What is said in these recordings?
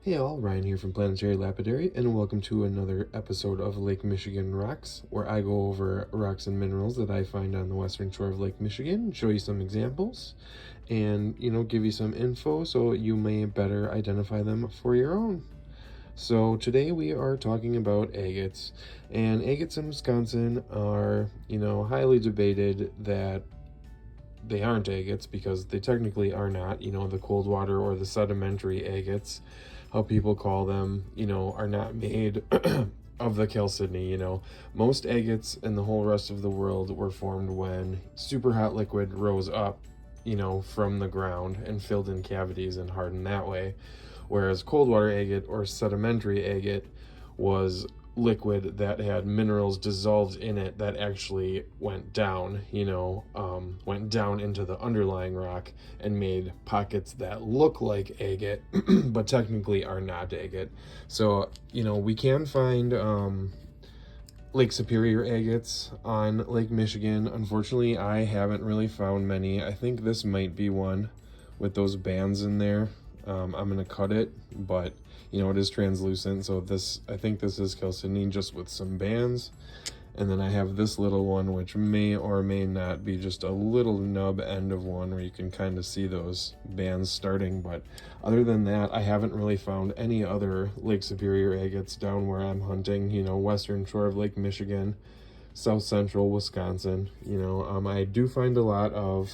Hey all, Ryan here from Planetary Lapidary, and welcome to another episode of Lake Michigan Rocks, where I go over rocks and minerals that I find on the western shore of Lake Michigan, show you some examples, and, give you some info so you may better identify them for your own. So today we are talking about agates, and agates in Wisconsin are, highly debated that they aren't agates because they technically are not. The cold water or the sedimentary agates, how people call them, are not made of the chalcedony. Most agates in the whole rest of the world were formed when super hot liquid rose up, from the ground and filled in cavities and hardened that way. Whereas cold water agate or sedimentary agate was liquid that had minerals dissolved in it that actually went down, went down into the underlying rock and made pockets that look like agate, but technically are not agate. So, we can find Lake Superior agates on Lake Michigan. Unfortunately, I haven't really found many. I think this might be one with those bands in there. I'm going to cut it, but it is translucent, so I think this is chalcedony just with some bands. And then I have this little one, which may or may not be just a little nub end of one where you can kind of see those bands starting. But other than that, I haven't really found any other Lake Superior agates down where I'm hunting, western shore of Lake Michigan, south central Wisconsin. I do find a lot of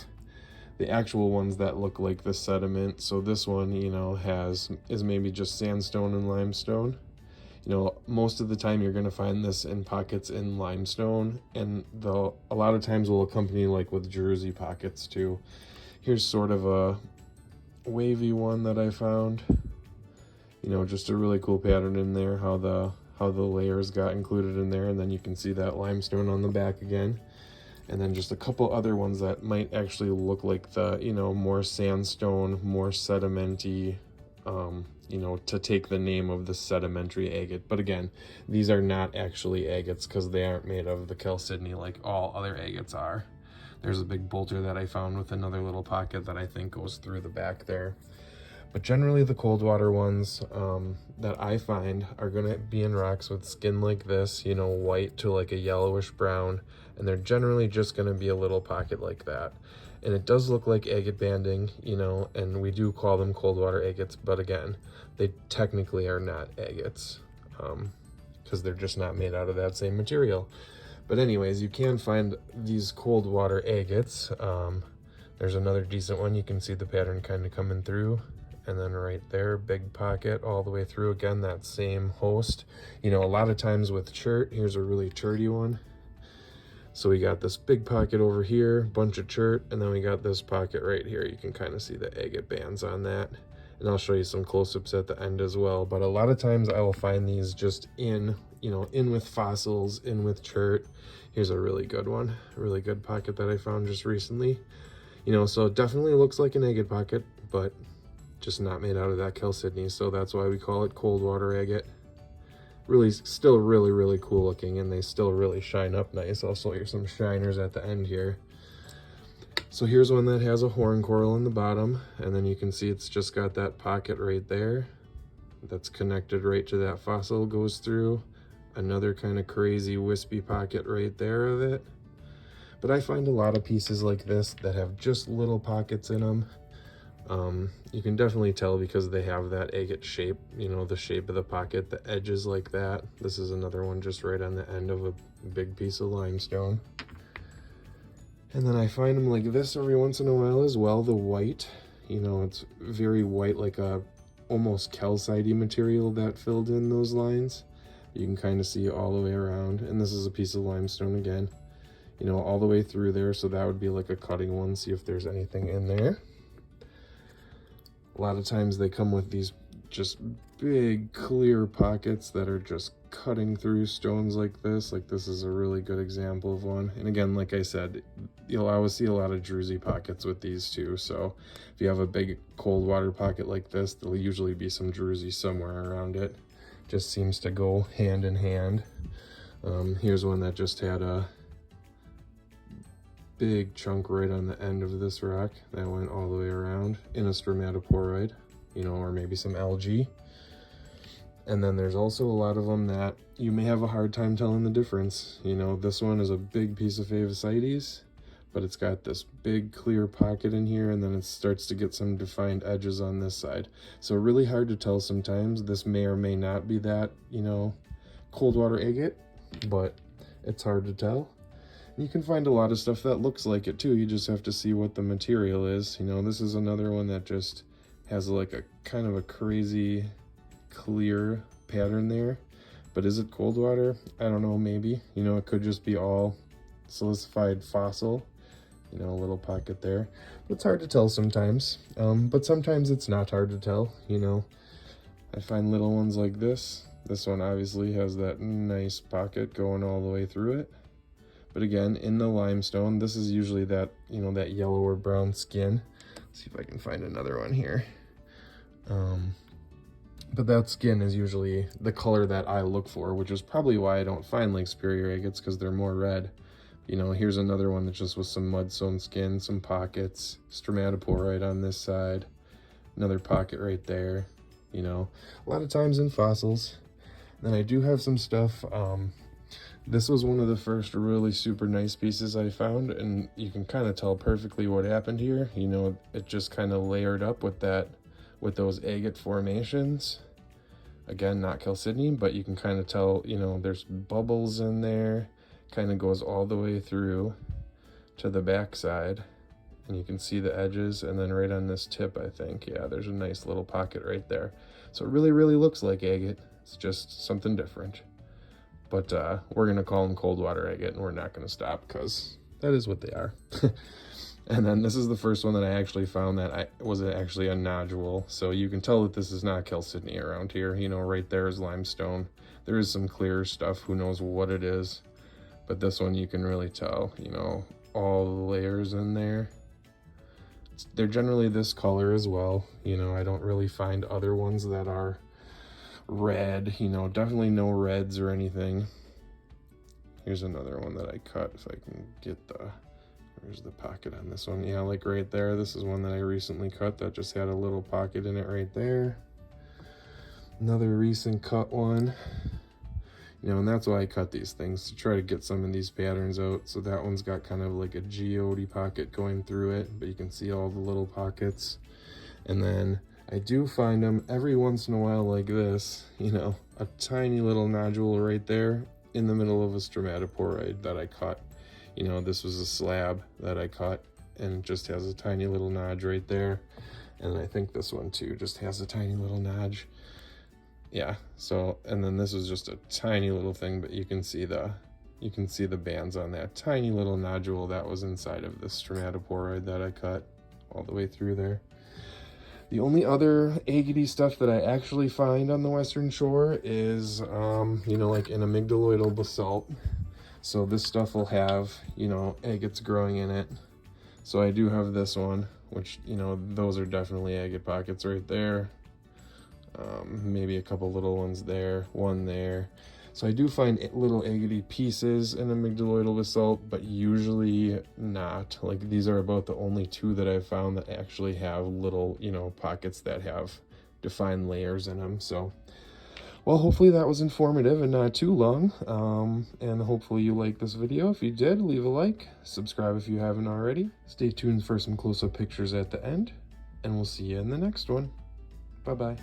the actual ones that look like the sediment. So this one, is maybe just sandstone and limestone. Most of the time you're going to find this in pockets in limestone, and a lot of times will accompany like with Jersey pockets too. Here's sort of a wavy one that I found. Just a really cool pattern in there, how the layers got included in there, and then you can see that limestone on the back again. And then just a couple other ones that might actually look like the, more sandstone, more sedimenty, to take the name of the sedimentary agate. But again, these are not actually agates because they aren't made of the chalcedony like all other agates are. There's a big bolter that I found with another little pocket that I think goes through the back there. But generally the cold water ones that I find are going to be in rocks with skin like this, white to like a yellowish brown, and they're generally just going to be a little pocket like that. And it does look like agate banding, and we do call them cold water agates, but again, they technically are not agates because they're just not made out of that same material. But anyways, you can find these cold water agates. There's another decent one. You can see the pattern kind of coming through. And then right there, big pocket all the way through. Again, that same host. A lot of times with chert, here's a really cherty one. So we got this big pocket over here, bunch of chert, and then we got this pocket right here. You can kind of see the agate bands on that. And I'll show you some close-ups at the end as well. But a lot of times I will find these just in with fossils, in with chert. Here's a really good one, a really good pocket that I found just recently. So it definitely looks like an agate pocket, but just not made out of that chalcedony, so that's why we call it cold water agate. Really, still really, really cool looking, and they still really shine up nice. I'll show you some shiners at the end here. So here's one that has a horn coral in the bottom, and then you can see it's just got that pocket right there that's connected right to that fossil, goes through. Another kind of crazy wispy pocket right there of it. But I find a lot of pieces like this that have just little pockets in them. You can definitely tell because they have that agate shape, the shape of the pocket, the edges like that. This is another one just right on the end of a big piece of limestone. And then I find them like this every once in a while as well, the white. It's very white, like a almost calcite-y material that filled in those lines. You can kind of see all the way around. And this is a piece of limestone again, all the way through there. So that would be like a cutting one, see if there's anything in there. A lot of times they come with these just big clear pockets that are just cutting through stones like this. Like this is a really good example of one. And again, like I said, you'll always see a lot of druzy pockets with these too. So if you have a big cold water pocket like this, there'll usually be some druzy somewhere around it. Just seems to go hand in hand. Here's one that just had a big chunk right on the end of this rock that went all the way around in a stromatoporoid, or maybe some algae. And then there's also a lot of them that you may have a hard time telling the difference. You know, this one is a big piece of Favicites, but it's got this big clear pocket in here, and then it starts to get some defined edges on this side. So really hard to tell sometimes. This may or may not be that, you know, cold water agate, but it's hard to tell. You can find a lot of stuff that looks like it too. You just have to see what the material is. You know, this is another one that just has like a kind of a crazy clear pattern there. But is it cold water? I don't know, maybe. You know, it could just be all silicified fossil. You know, a little pocket there. But it's hard to tell sometimes. But sometimes it's not hard to tell, you know. I find little ones like this. This one obviously has that nice pocket going all the way through it. But again, in the limestone, this is usually that, you know, that yellow or brown skin. Let's see if I can find another one here. But that skin is usually the color that I look for, which is probably why I don't find Lake Superior agates, because they're more red. You know, here's another one that's just with some mudstone skin, some pockets, stromatoporoid on this side, another pocket right there. You know, a lot of times in fossils. Then I do have some stuff. This was one of the first really super nice pieces I found, and you can kind of tell perfectly what happened here. You know, it just kind of layered up with those agate formations. Again, not chalcedony, but you can kind of tell, you know, there's bubbles in there. Kind of goes all the way through to the back side, and you can see the edges, and then right on this tip, I think, yeah, there's a nice little pocket right there. So it really, really looks like agate. It's just something different. But we're going to call them cold water agate, and we're not going to stop, because that is what they are. And then this is the first one that I actually found that was actually a nodule. So you can tell that this is not chalcedony around here. You know, right there is limestone. There is some clearer stuff. Who knows what it is. But this one you can really tell, you know, all the layers in there. They're generally this color as well. You know, I don't really find other ones that are red, you know, definitely no reds or anything. Here's another one that I cut, if I can get where's the pocket on this one? Yeah, like right there. This is one that I recently cut that just had a little pocket in it right there. Another recent cut one. You know, and that's why I cut these things, to try to get some of these patterns out. So that one's got kind of like a geode pocket going through it, but you can see all the little pockets. And then I do find them every once in a while like this, you know, a tiny little nodule right there in the middle of a stromatoporoid that I cut. You know, this was a slab that I cut, and it just has a tiny little nodge right there. And I think this one too just has a tiny little nodge. Yeah, so, and then this was just a tiny little thing, but you can see the bands on that tiny little nodule that was inside of the stromatoporoid that I cut all the way through there. The only other agate stuff that I actually find on the Western Shore is, you know, like an amygdaloidal basalt. So this stuff will have, you know, agates growing in it. So I do have this one, which, you know, those are definitely agate pockets right there. Maybe a couple little ones there, one there. So I do find little agate pieces in amygdaloidal basalt, but usually not. Like, these are about the only two that I've found that actually have little, you know, pockets that have defined layers in them. So, well, hopefully that was informative and not too long. And hopefully you liked this video. If you did, leave a like, subscribe if you haven't already. Stay tuned for some close-up pictures at the end, and we'll see you in the next one. Bye-bye.